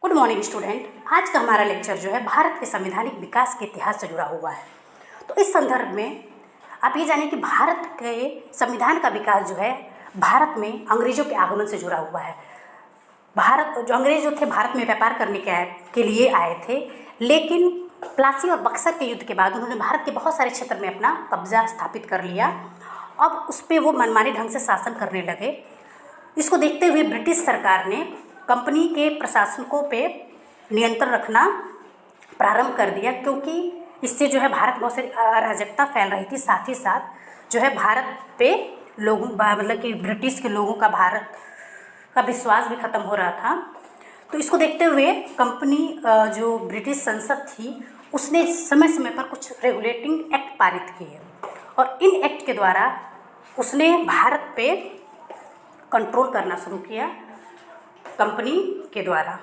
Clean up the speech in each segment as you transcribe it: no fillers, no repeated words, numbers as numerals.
Good morning student. आज का हमारा लेक्चर जो है भारत के संवैधानिक विकास के इतिहास से जुड़ा हुआ है। तो इस संदर्भ में आप ये जानें कि भारत के संविधान का विकास जो है भारत में अंग्रेजों के आगमन से जुड़ा हुआ है। जो अंग्रेज जो थे भारत में व्यापार करने के लिए आए थे, लेकिन प्लासी और बक्सर के युद्ध के बाद उन्होंने भारत के बहुत सारे क्षेत्र में अपना कब्जा स्थापित कर लिया। अब उस पर वो मनमाने ढंग से शासन करने लगे। इसको देखते हुए ब्रिटिश सरकार ने कंपनी के प्रशासकों पे नियंत्रण रखना प्रारंभ कर दिया, क्योंकि इससे जो है भारत बहुत सारी अराजकता फैल रही थी। साथ ही साथ जो है भारत पे लोगों मतलब कि ब्रिटिश के लोगों का भारत का विश्वास भी खत्म हो रहा था। तो इसको देखते हुए कंपनी जो ब्रिटिश संसद थी उसने समय समय पर कुछ रेगुलेटिंग एक्ट पारित किए और इन एक्ट के द्वारा उसने भारत पे कंट्रोल करना शुरू किया कंपनी के द्वारा।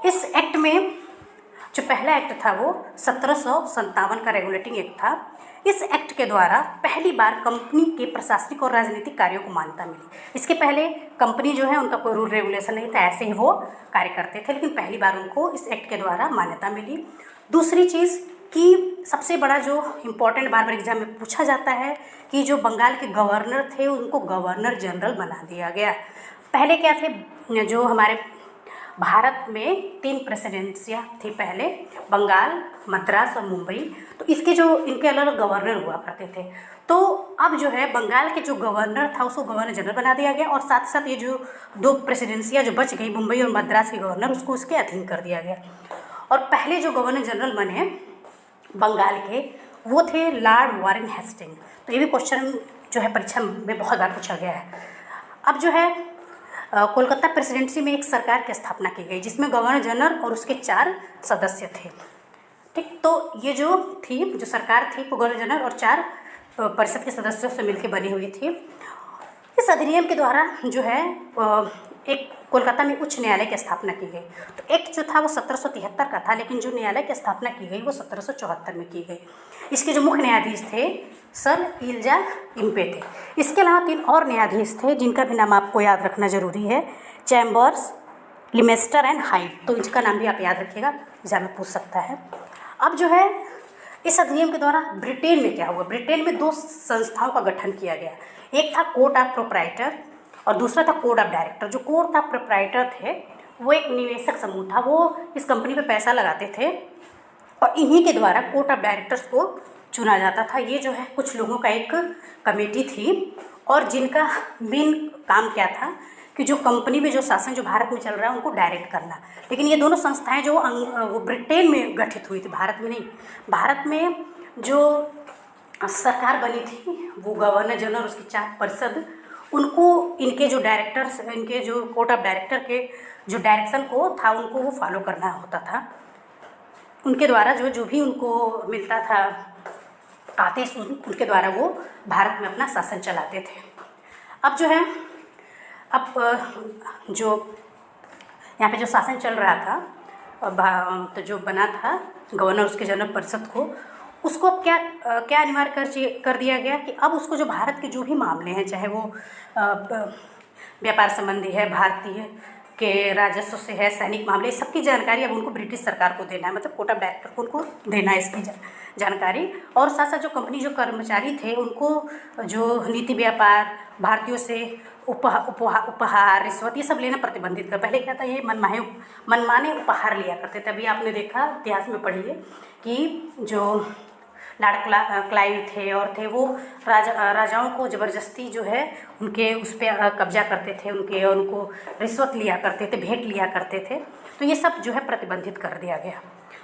इस एक्ट में जो पहला एक्ट था वो 1757 का रेगुलेटिंग एक्ट था। इस एक्ट के द्वारा पहली बार कंपनी के प्रशासनिक और राजनीतिक कार्यों को मान्यता मिली। इसके पहले कंपनी जो है उनका कोई रूल रेगुलेशन नहीं था, ऐसे ही वो कार्य करते थे, लेकिन पहली बार उनको इस एक्ट के द्वारा मान्यता मिली। दूसरी चीज़ कि सबसे बड़ा जो इम्पोर्टेंट बार बार एग्जाम में पूछा जाता है कि जो बंगाल के गवर्नर थे उनको गवर्नर जनरल बना दिया गया। पहले क्या थे, जो हमारे भारत में 3 प्रेसिडेंसियाँ थी पहले, बंगाल, मद्रास और मुंबई। तो इसके जो इनके अलग अलग गवर्नर हुआ करते थे। तो अब जो है बंगाल के जो गवर्नर था उसको गवर्नर जनरल बना दिया गया और साथ साथ ये जो 2 प्रेसिडेंसियाँ जो बच गई, मुंबई और मद्रास के गवर्नर, उसको उसके अधीन कर दिया गया। और पहले जो गवर्नर जनरल बने बंगाल के वो थे लॉर्ड वारेन हेस्टिंग। तो ये भी क्वेश्चन जो है परीक्षा में बहुत बार पूछा गया है। अब जो है कोलकाता प्रेसिडेंसी में एक सरकार की स्थापना की गई जिसमें गवर्नर जनरल और उसके 4 सदस्य थे। ठीक, तो ये जो सरकार थी वो गवर्नर जनरल और 4 परिषद के सदस्यों से मिलकर बनी हुई थी। इस अधिनियम के द्वारा जो है एक कोलकाता में उच्च न्यायालय की स्थापना की गई। तो एक्ट जो था वो 1773 का था, लेकिन जो न्यायालय की स्थापना की गई वो 1774 में की गई। इसके जो मुख्य न्यायाधीश थे सर इल्जा इम्पे थे। इसके अलावा 3 और न्यायाधीश थे जिनका भी नाम आपको याद रखना जरूरी है, चैम्बर्स, लिमेस्टर एंड हाइट। तो इनका नाम भी आप याद रखिएगा, एग्जाम में पूछ सकता है। अब जो है इस अधिनियम के द्वारा ब्रिटेन में क्या हुआ, ब्रिटेन में 2 संस्थाओं का गठन किया गया। एक था कोर्ट ऑफ प्रोप्राइटर और दूसरा था कोड ऑफ डायरेक्टर। जो कोर्ट ऑफ प्रोप्राइटर थे वो एक निवेशक समूह था, वो इस कंपनी पे पैसा लगाते थे और इन्हीं के द्वारा कोर्ट ऑफ डायरेक्टर्स को चुना जाता था। ये जो है कुछ लोगों का एक कमेटी थी और जिनका मेन काम क्या था कि जो कंपनी में जो शासन जो भारत में चल रहा है उनको डायरेक्ट करना। लेकिन ये दोनों संस्थाएं जो वो ब्रिटेन में गठित हुई थी, भारत में नहीं। भारत में जो सरकार बनी थी वो गवर्नर जनरल, उसकी 4 परिषद, उनको इनके जो डायरेक्टर्स, इनके जो कोर्ट ऑफ डायरेक्टर के जो डायरेक्शन को था उनको वो फॉलो करना होता था। उनके द्वारा जो भी उनको मिलता था आदेश, उनके द्वारा वो भारत में अपना शासन चलाते थे। अब जो है जो यहाँ पे जो शासन चल रहा था तो जो बना था गवर्नर, उसके जनरल परिषद को, उसको अब क्या अनिवार्य कर दिया गया कि अब उसको जो भारत के जो भी मामले हैं, चाहे वो व्यापार संबंधी है, भारतीय के राजस्व से है, सैनिक मामले, सबकी जानकारी अब उनको ब्रिटिश सरकार को देना है, मतलब कोर्ट ऑफ डायरेक्टर को उनको देना है इसकी जानकारी। और साथ साथ जो कंपनी जो कर्मचारी थे उनको जो नीति व्यापार, भारतीयों से उपहार, रिश्वत, ये सब लेना प्रतिबंधित कर। पहले क्या था, ये मनमाने उपहार लिया करते थे। अभी आपने देखा इतिहास में पढ़िए कि जो लॉर्ड क्लाइव थे और थे वो राजाओं को ज़बरदस्ती जो है उनके उस पर कब्जा करते थे, उनको रिश्वत लिया करते थे, भेंट लिया करते थे। तो ये सब जो है प्रतिबंधित कर दिया गया।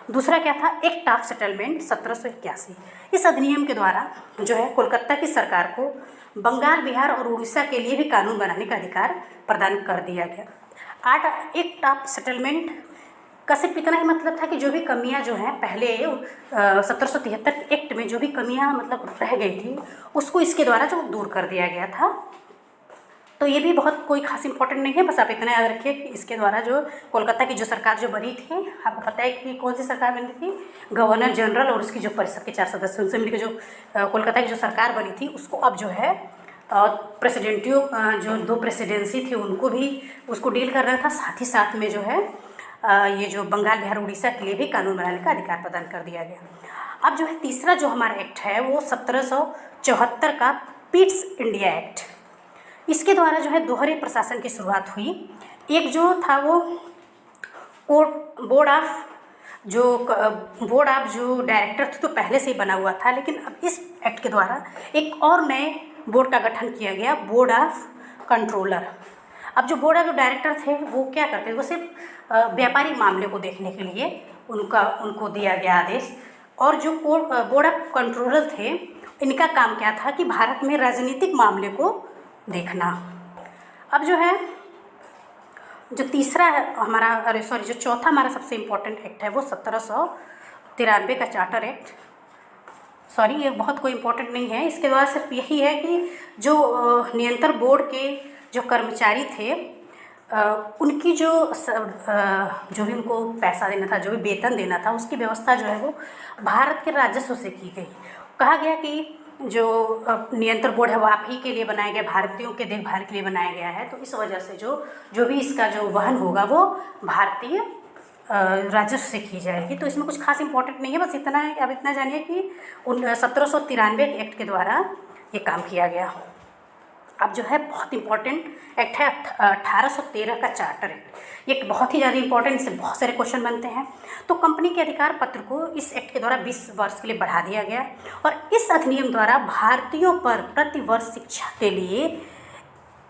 दूसरा क्या था, एक्ट ऑफ सेटलमेंट 1781। इस अधिनियम के द्वारा जो है कोलकाता की सरकार को बंगाल, बिहार और उड़ीसा के लिए भी कानून बनाने का अधिकार प्रदान कर दिया गया। एक्ट ऑफ सेटलमेंट का सिर्फ इतना ही मतलब था कि जो भी कमियां जो हैं पहले 1773 के एक्ट में जो भी कमियां मतलब रह गई थी उसको इसके द्वारा जो दूर कर दिया गया था। तो ये भी बहुत कोई खास इंपॉर्टेंट नहीं है, बस आप इतना याद रखिए कि इसके द्वारा जो कोलकाता की जो सरकार जो बनी थी, आपको पता है कि कौन सी सरकार बनी थी, गवर्नर जनरल और उसकी जो परिषद के 4 सदस्य, उनसे मिलकर जो कोलकाता की जो सरकार बनी थी उसको अब जो है प्रेसिडेंटियों जो 2 प्रेसिडेंसी थी उनको भी उसको डील कर रहा था। साथ ही साथ में जो है ये जो बंगाल, बिहार, उड़ीसा के लिए भी कानून बनाने का अधिकार प्रदान कर दिया गया। अब जो है तीसरा जो हमारा एक्ट है वो 1774 का पिट्स इंडिया एक्ट। इसके द्वारा जो है दोहरे प्रशासन की शुरुआत हुई। एक जो था वो बोर्ड ऑफ जो डायरेक्टर थे तो पहले से ही बना हुआ था, लेकिन अब इस एक्ट के द्वारा एक और नए बोर्ड का गठन किया गया, बोर्ड ऑफ कंट्रोलर। अब जो बोर्ड ऑफ डायरेक्टर थे वो क्या करते थे, वो सिर्फ व्यापारी मामले को देखने के लिए उनको दिया गया आदेश। और जो बोर्ड ऑफ कंट्रोलर थे, इनका काम क्या था कि भारत में राजनीतिक मामले को देखना। अब जो है जो तीसरा है हमारा जो चौथा हमारा सबसे इम्पोर्टेंट एक्ट है वो 1793 का चार्टर एक्ट। ये बहुत कोई इम्पोर्टेंट नहीं है, इसके द्वारा सिर्फ यही है कि जो नियंत्रण बोर्ड के जो कर्मचारी थे उनकी जो भी उनको पैसा देना था, जो भी वेतन देना था, उसकी व्यवस्था जो है वो भारत के राजस्व से की गई। कहा गया कि जो नियंत्रण बोर्ड है वो आप ही के लिए बनाया गया, भारतीयों के देखभाल के लिए बनाया गया है, तो इस वजह से जो भी इसका जो वहन होगा वो भारतीय राजस्व से की जाएगी। तो इसमें कुछ खास इंपॉर्टेंट नहीं है, बस इतना है कि आप इतना जानिए कि 1793 एक्ट के द्वारा ये काम किया गया। अब जो है बहुत इंपॉर्टेंट एक्ट है 1813 का चार्टर एक्ट। ये बहुत ही ज़्यादा इंपॉर्टेंट, इससे बहुत सारे क्वेश्चन बनते हैं। तो कंपनी के अधिकार पत्र को इस एक्ट के द्वारा 20 वर्ष के लिए बढ़ा दिया गया और इस अधिनियम द्वारा भारतीयों पर प्रति वर्ष शिक्षा के लिए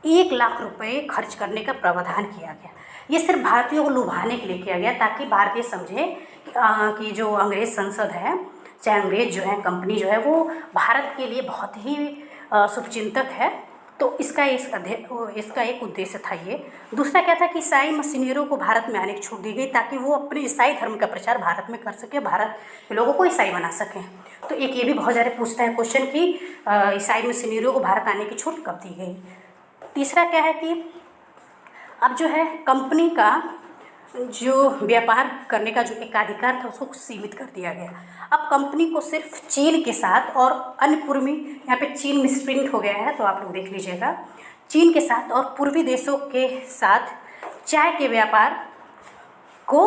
1 लाख रुपए खर्च करने का प्रावधान किया गया। ये सिर्फ भारतीयों को लुभाने के लिए किया गया ताकि भारतीय समझे कि जो अंग्रेज़ संसद है, चाहे अंग्रेज जो है, कंपनी जो है वो भारत के लिए बहुत ही शुभचिंतक है। तो इसका एक उद्देश्य था ये। दूसरा क्या था कि ईसाई मिशनरियों को भारत में आने की छूट दी गई ताकि वो अपने ईसाई धर्म का प्रचार भारत में कर सके, भारत के लोगों को ईसाई बना सकें। तो एक ये भी बहुत ज़्यादा पूछता है क्वेश्चन कि ईसाई मिशनरियों को भारत आने की छूट कब दी गई। तीसरा क्या है कि अब जो है कंपनी का जो व्यापार करने का जो एकाधिकार था उसको सीमित कर दिया गया। अब कंपनी को सिर्फ चीन के साथ और अन्य पूर्वी, यहाँ पे चीन मिसप्रिंट हो गया है तो आप लोग देख लीजिएगा, चीन के साथ और पूर्वी देशों के साथ चाय के व्यापार को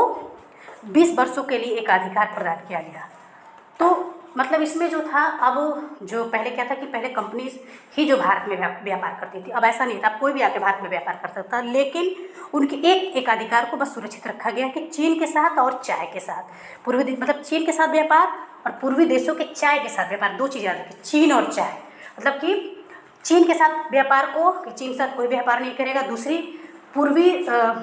20 वर्षों के लिए एकाधिकार प्रदान किया गया। तो मतलब इसमें जो था, अब जो पहले क्या था कि पहले कंपनी ही जो भारत में व्यापार करती थी, अब ऐसा नहीं था, अब कोई भी आके भारत में व्यापार कर सकता, लेकिन उनके एक अधिकार को बस सुरक्षित रखा गया कि चीन के साथ और चाय के साथ, मतलब चीन के साथ व्यापार और पूर्वी देशों के चाय के साथ व्यापार, दो चीज़ याद रखिए, चीन और चाय। मतलब कि चीन के साथ व्यापार को, कि चीन के साथ कोई व्यापार नहीं करेगा, दूसरी पूर्वी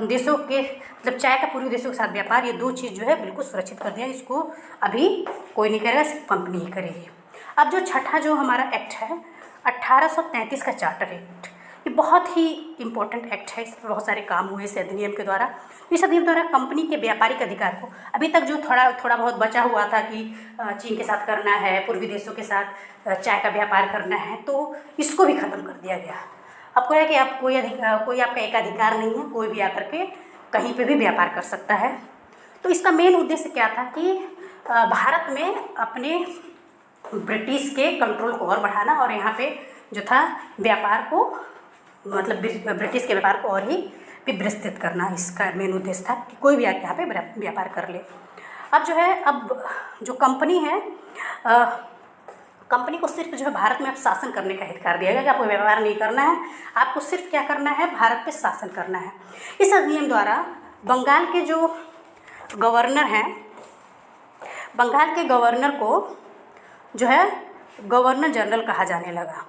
देशों के, मतलब चाय का पूर्वी देशों के साथ व्यापार, ये दो चीज़ जो है बिल्कुल सुरक्षित कर दिया। इसको अभी कोई नहीं करेगा, सिर्फ कंपनी ही करेगी। अब जो छठा जो हमारा एक्ट है 1833 का चार्टर एक्ट, ये बहुत ही इम्पोर्टेंट एक्ट है। इसमें बहुत सारे काम हुए इस अधिनियम के द्वारा। इस अधिनियम द्वारा कंपनी के व्यापारिक अधिकार को, अभी तक जो थोड़ा बहुत बचा हुआ था कि चीन के साथ करना है, पूर्वी देशों के साथ चाय का व्यापार करना है, तो इसको भी ख़त्म कर दिया गया। अब क्या है कि आप कोई आपका एक अधिकार नहीं है, कोई भी आकर के कहीं पे भी व्यापार कर सकता है। तो इसका मेन उद्देश्य क्या था कि भारत में अपने ब्रिटिश के कंट्रोल को और बढ़ाना और यहाँ पे जो था व्यापार को, मतलब ब्रिटिश के व्यापार को और ही विस्तृत करना, इसका मेन उद्देश्य था कि कोई भी आके यहाँ पे व्यापार कर ले। अब जो है, अब जो कंपनी है, कंपनी को सिर्फ जो है भारत में अब शासन करने का अधिकार दिया गया कि आपको व्यापार नहीं करना है, आपको सिर्फ क्या करना है, भारत पे शासन करना है। इस अधिनियम द्वारा बंगाल के जो गवर्नर हैं, बंगाल के गवर्नर को जो है गवर्नर जनरल कहा जाने लगा।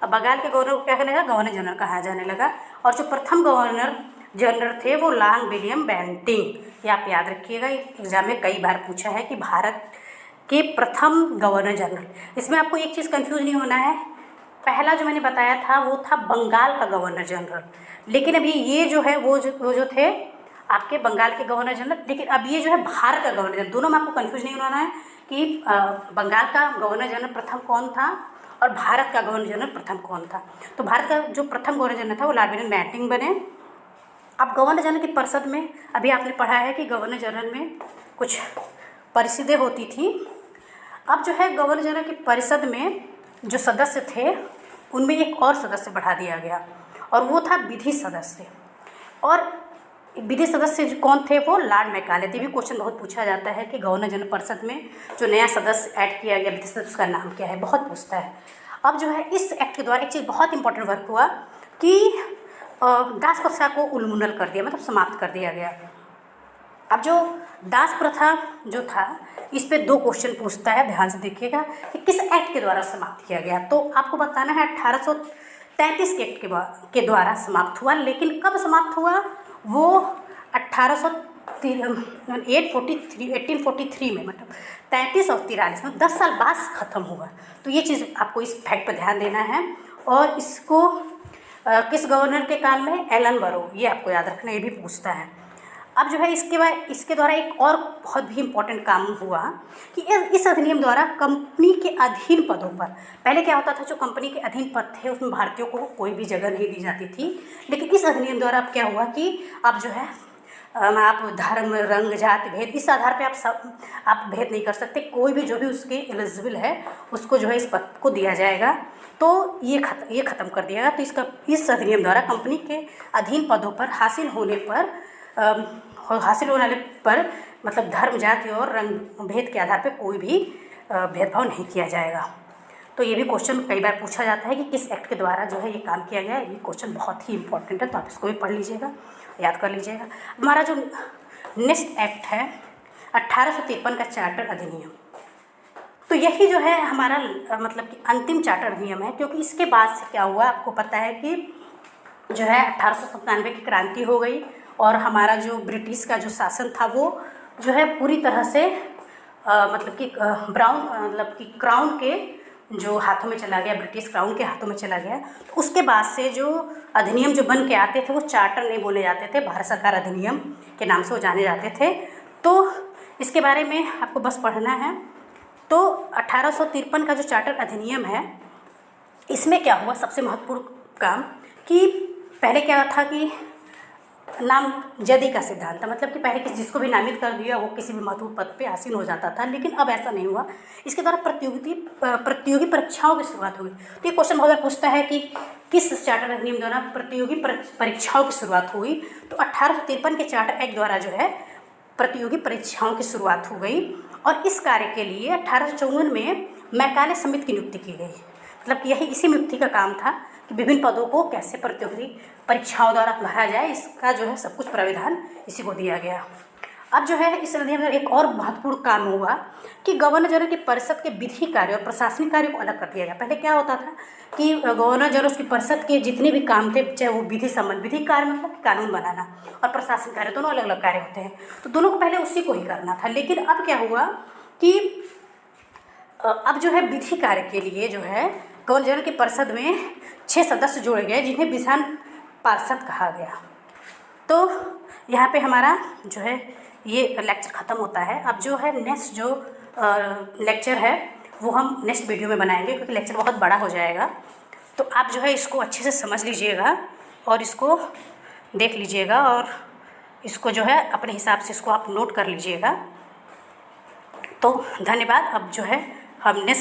अब बंगाल के गवर्नर को क्या कहने लगा, गवर्नर जनरल कहा जाने लगा। और जो प्रथम गवर्नर जनरल थे वो लॉन्ग विलियम बेंटिंग, ये आप याद रखिएगा, एग्जाम में कई बार पूछा है कि भारत के प्रथम गवर्नर जनरल। इसमें आपको एक चीज़ कंफ्यूज नहीं होना है, पहला जो मैंने बताया था वो था बंगाल का गवर्नर जनरल, लेकिन अभी ये जो है वो जो थे आपके बंगाल के गवर्नर जनरल, लेकिन अब ये जो है भारत का गवर्नर जनरल। दोनों में आपको कंफ्यूज नहीं होना है कि बंगाल का गवर्नर जनरल प्रथम कौन था और भारत का गवर्नर जनरल प्रथम कौन था। तो भारत का जो प्रथम गवर्नर जनरल था वो लॉर्ड विलियम बेंटिंग बने। अब गवर्नर जनरल की परिषद में, अभी आपने पढ़ा है कि गवर्नर जनरल में कुछ परिषदें होती थी। अब जो है गवर्नर जनरल की परिषद में जो सदस्य थे उनमें एक और सदस्य बढ़ा दिया गया और वो था विधि सदस्य। और विधि सदस्य जो कौन थे, वो लॉर्ड मैकाले थे। भी क्वेश्चन बहुत पूछा जाता है कि गवर्नर जनरल परिषद में जो नया सदस्य ऐड किया गया विधि सदस्य, उसका नाम क्या है, बहुत पूछता है। अब जो है इस एक्ट के द्वारा एक चीज़ बहुत इंपॉर्टेंट वर्क हुआ कि दास प्रथा को उन्मूलन कर दिया, मतलब समाप्त कर दिया गया। अब जो दास प्रथा जो था, इस पे 2 क्वेश्चन पूछता है, ध्यान से देखिएगा कि किस एक्ट के द्वारा समाप्त किया गया। तो आपको बताना है 1833 के एक्ट के द्वारा समाप्त हुआ। लेकिन कब समाप्त हुआ, वो 1843 में, मतलब 33 और 43 में 10 साल बाद ख़त्म हुआ। तो ये चीज़ आपको इस फैक्ट पर ध्यान देना है। और इसको किस गवर्नर के काल में, एलन बरो, ये आपको याद रखना, ये भी पूछता है। अब जो है इसके द्वारा एक और बहुत भी इम्पोर्टेंट काम हुआ कि इस अधिनियम द्वारा कंपनी के अधीन पदों पर, पहले क्या होता था, जो कंपनी के अधीन पद थे उसमें भारतीयों को कोई भी जगह नहीं दी जाती थी। लेकिन इस अधिनियम द्वारा अब क्या हुआ कि अब जो है आप धर्म, रंग, जाति, भेद, इस आधार पे आप भेद नहीं कर सकते। कोई भी जो भी उसके एलिजिबल है उसको जो है इस पद को दिया जाएगा। तो ये ख़त्म कर दिया गया। तो इस अधिनियम द्वारा कंपनी के अधीन पदों पर हासिल होने पर मतलब धर्म, जाति और रंग भेद के आधार पर कोई भी भेदभाव नहीं किया जाएगा। तो ये भी क्वेश्चन कई बार पूछा जाता है कि किस एक्ट के द्वारा जो है ये काम किया गया है। ये क्वेश्चन बहुत ही इंपॉर्टेंट है, तो आप इसको भी पढ़ लीजिएगा, याद कर लीजिएगा। हमारा जो नेक्स्ट एक्ट है 1853 का चार्टर अधिनियम। तो यही जो है हमारा मतलब कि अंतिम चार्टर अधिनियम है, क्योंकि इसके बाद से क्या हुआ, आपको पता है कि जो है 1897 की क्रांति हो गई और हमारा जो ब्रिटिश का जो शासन था वो जो है पूरी तरह से मतलब कि क्राउन के जो हाथों में चला गया, ब्रिटिश क्राउन के हाथों में चला गया। तो उसके बाद से जो अधिनियम जो बन के आते थे वो चार्टर नहीं बोले जाते थे, भारत सरकार अधिनियम के नाम से वो जाने जाते थे। तो इसके बारे में आपको बस पढ़ना है। तो 1853 का जो चार्टर अधिनियम है, इसमें क्या हुआ, सबसे महत्वपूर्ण काम कि पहले क्या था कि नामजदी का सिद्धांत था, मतलब कि पहले जिसको भी नामित कर दिया वो किसी भी महत्वपूर्ण पद पे आसीन हो जाता था। लेकिन अब ऐसा नहीं हुआ। इसके द्वारा प्रतियोगी परीक्षाओं की शुरुआत हुई। तो ये क्वेश्चन बहुत बार पूछता है कि किस चार्टर अधिनियम द्वारा प्रतियोगी परीक्षाओं की शुरुआत हुई। तो 1853 के चार्टर एक्ट द्वारा जो है प्रतियोगी परीक्षाओं की शुरुआत हो गई। और इस कार्य के लिए 1854 में मैकाले समिति की नियुक्ति की गई। मतलब कि इसी नियुक्ति का काम था कि विभिन्न पदों को कैसे प्रतियोगी परीक्षाओं द्वारा भरा जाए, इसका जो है सब कुछ प्राविधान इसी को दिया गया। अब जो है इस अधिनियम में एक और महत्वपूर्ण काम हुआ कि गवर्नर जनरल की परिषद के विधि कार्य और प्रशासनिक कार्य को अलग कर दिया गया। पहले क्या होता था कि गवर्नर जनरल की परिषद के जितने भी काम थे, चाहे वो विधि कार्य मतलब कानून बनाना और प्रशासनिक कार्य, दोनों अलग अलग कार्य होते हैं, तो दोनों को पहले उसी को ही करना था। लेकिन अब क्या हुआ कि अब जो है विधि कार्य के लिए जो है गवर्नर जनरल की परिषद में 6 सदस्य जोड़े गए, जिन्हें विधान पार्षद कहा गया। तो यहाँ पे हमारा जो है ये लेक्चर ख़त्म होता है। अब जो है नेक्स्ट जो लेक्चर है वो हम नेक्स्ट वीडियो में बनाएंगे, क्योंकि लेक्चर बहुत बड़ा हो जाएगा। तो आप जो है इसको अच्छे से समझ लीजिएगा और इसको देख लीजिएगा और इसको जो है अपने हिसाब से इसको आप नोट कर लीजिएगा। तो धन्यवाद। अब जो है हम नेक्स्ट